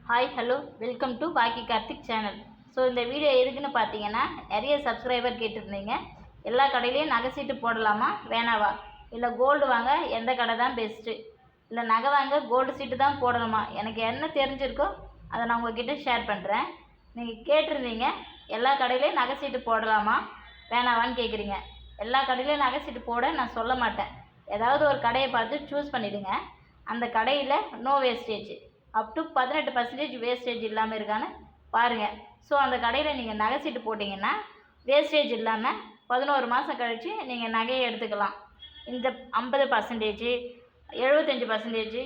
Hi hello welcome to பாக்கி Karthik channel. So இந்த video எதுக்குன்னு பார்த்தீங்கன்னா, நிறைய சப்ஸ்கிரைபர் கேட்டிருந்தீங்க, எல்லா கடையிலையும் நகை சீட்டு போடலாமா வேணாவா, இல்லை கோல்டு வாங்க எந்த கடை தான் பெஸ்ட்டு, இல்லை நகை வாங்க கோல்டு சீட்டு தான் போடணுமா, எனக்கு என்ன தெரிஞ்சிருக்கோ அதை நான் உங்கள்கிட்ட ஷேர் பண்ணுறேன். நீங்கள் கேட்டிருந்தீங்க எல்லா கடையிலையும் நகை சீட்டு போடலாமா வேணாவான்னு கேட்குறீங்க. எல்லா கடையிலையும் நகை சீட்டு போட நான் சொல்ல மாட்டேன். ஏதாவது ஒரு கடையை பார்த்து சூஸ் பண்ணிவிடுங்க. அந்த கடையில் no wastage, up to 18% wastage இல்லாமல் இருக்கான்னு பாருங்கள். ஸோ அந்த கடையில் நீங்கள் நகை சீட்டு போட்டிங்கன்னா வேஸ்டேஜ் இல்லாமல் 11 மாதம் கழித்து நீங்கள் நகையை எடுத்துக்கலாம். இந்த 50%, 75%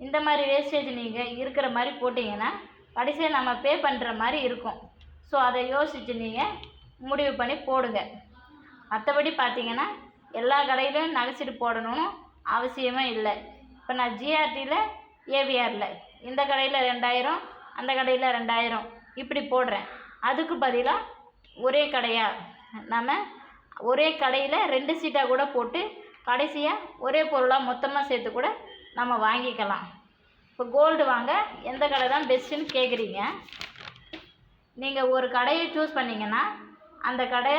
இந்த மாதிரி வேஸ்டேஜ் நீங்கள் இருக்கிற மாதிரி போட்டிங்கன்னா கடைசியாக நம்ம பே பண்ணுற மாதிரி இருக்கும். ஸோ அதை யோசித்து நீங்கள் முடிவு பண்ணி போடுங்க. மற்றபடி பார்த்தீங்கன்னா எல்லா கடையிலையும் நகை சீட்டு போடணும்னு அவசியமே இல்லை. இப்போ நான் ஜிஆர்டியில், ஏவிஆரில் இந்த கடையில் 2000, அந்த கடையில் 2000 இப்படி போடுறேன். அதுக்கு பதிலாக ஒரே கடையாக நம்ம ஒரே கடையில் 2 சீட்டாக கூட போட்டு கடைசியாக ஒரே பொருளாக மொத்தமாக சேர்த்து கூட நம்ம வாங்கிக்கலாம். இப்போ கோல்டு வாங்க எந்த கடை தான் பெஸ்ட்டுன்னு கேட்குறீங்க. நீங்கள் ஒரு கடையை சூஸ் பண்ணிங்கன்னா அந்த கடை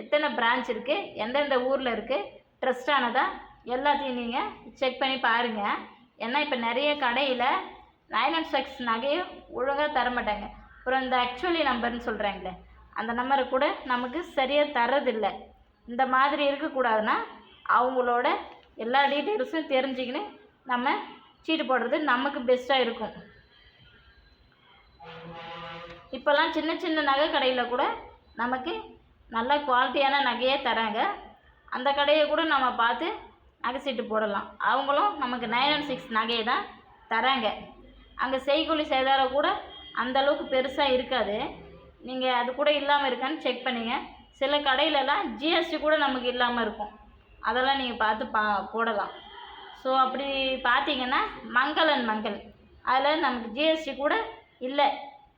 எத்தனை பிரான்ச் இருக்குது, எந்தெந்த ஊரில் இருக்குது, ட்ரஸ்டானதா எல்லாத்தையும் நீங்கள் செக் பண்ணி பாருங்கள். ஏன்னா இப்போ நிறைய கடையில் 916 நகையும் ஒழுங்காக தரமாட்டாங்க. அப்புறம் இந்த ஆக்சுவலி நம்பர்னு சொல்கிறாங்களே அந்த நம்பரை கூட நமக்கு சரியாக தரதில்லை. இந்த மாதிரி இருக்கக்கூடாதுன்னா அவங்களோட எல்லா டீட்டெயில்ஸும் தெரிஞ்சுக்கின்னு நம்ம சீட்டு போடுறது நமக்கு பெஸ்ட்டாக இருக்கும். இப்போல்லாம் சின்ன சின்ன நகை கடையில் கூட நமக்கு நல்ல குவாலிட்டியான நகையே தராங்க. அந்த கடையை கூட நம்ம பார்த்து நகை சீட்டு போடலாம். அவங்களும் நமக்கு 916 நகையை தான் தராங்க. அங்கே செய்கூலி சேதாரம் கூட அந்தளவுக்கு பெருசாக இருக்காது. நீங்கள் அது கூட இல்லாமல் இருக்கான்னு செக் பண்ணிங்க. சில கடையிலலாம் ஜிஎஸ்டி கூட நமக்கு இல்லாமல் இருக்கும். அதெல்லாம் நீங்கள் பார்த்து போடலாம். ஸோ அப்படி பார்த்தீங்கன்னா மங்கள் அதில் நமக்கு ஜிஎஸ்டி கூட இல்லை.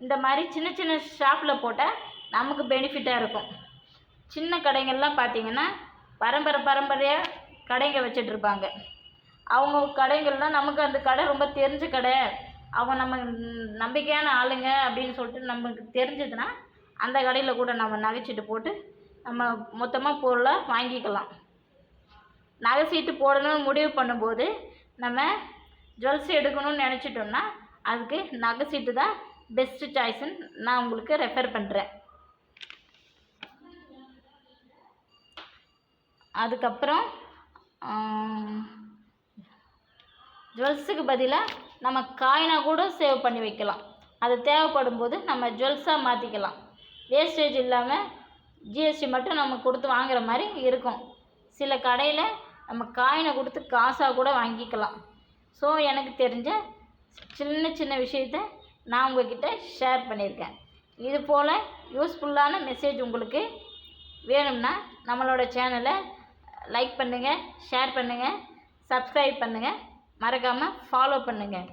இந்த மாதிரி சின்ன சின்ன ஷாப்பில் போட்டால் நமக்கு பெனிஃபிட்டாக இருக்கும். சின்ன கடைங்கள்லாம் பார்த்தீங்கன்னா பரம்பரையாக கடைங்க வச்சிட்ருப்பாங்க. அவங்க கடைங்கள்லாம் நமக்கு அந்த கடை ரொம்ப தெரிஞ்ச கடை, அவங்க நம்ம நம்பிக்கையான ஆளுங்க அப்படின்னு சொல்லிட்டு நமக்கு தெரிஞ்சதுன்னா அந்த கடையில் கூட நம்ம நகைச்சீட்டு போட்டு நம்ம மொத்தமாக பொருளாக வாங்கிக்கலாம். நகை சீட்டு போடணும்னு முடிவு பண்ணும்போது நம்ம ஜுவல்ஸ் எடுக்கணும்னு நினச்சிட்டோம்னா அதுக்கு நகை சீட்டு தான் பெஸ்ட்டு சாய்ஸ்ன்னு நான் உங்களுக்கு ரெஃபர் பண்ணுறேன். அதுக்கப்புறம் ஜுவல்ஸுக்கு பதிலாக நம்ம காயினாக கூட சேவ் பண்ணி வைக்கலாம். அது தேவைப்படும் போது நம்ம ஜுவல்ஸாக மாற்றிக்கலாம். வேஸ்டேஜ் இல்லாமல் ஜிஎஸ்டி மட்டும் நம்ம கொடுத்து வாங்குகிற மாதிரி இருக்கும். சில கடையில் நம்ம காயினை கொடுத்து காசாக கூட வாங்கிக்கலாம். ஸோ எனக்கு தெரிஞ்ச சின்ன சின்ன விஷயத்த நான் உங்கள்கிட்ட ஷேர் பண்ணியிருக்கேன். இது போல் யூஸ்ஃபுல்லான மெசேஜ் உங்களுக்கு வேணும்னா நம்மளோட சேனலை லைக் பண்ணுங்கள், ஷேர் பண்ணுங்கள், சப்ஸ்கிரைப் பண்ணுங்கள், மறக்காமல் ஃபாலோ பண்ணுங்கள்.